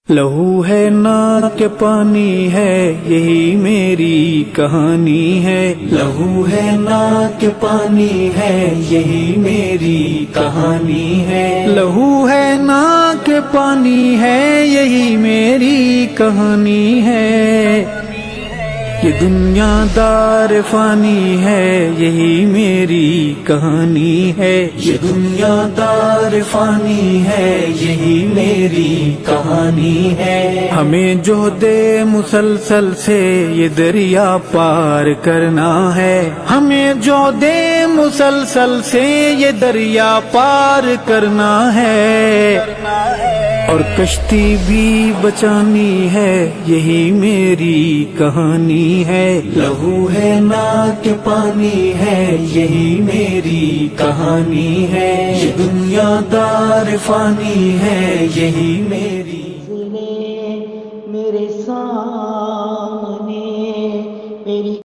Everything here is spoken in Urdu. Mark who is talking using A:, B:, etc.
A: لہو ہے نا کہ پانی ہے یہی میری کہانی ہے، لہو ہے نا کہ پانی ہے یہی میری کہانی ہے، لہو ہے نا کہ پانی ہے یہی میری کہانی ہے، یہ دنیا دار فانی ہے یہی میری کہانی ہے، یہ دنیا دار فانی ہے یہی میری کہانی ہے، ہمیں جو دے مسلسل سے یہ دریا پار کرنا ہے، ہمیں جو دے مسلسل سے یہ دریا پار کرنا ہے، اور کشتی بھی بچانی ہے یہی میری کہانی ہے، لہو ہے نا کہ پانی ہے یہی میری کہانی ہے، یہ دنیا دار فانی ہے یہی میری
B: میرے سامنے میری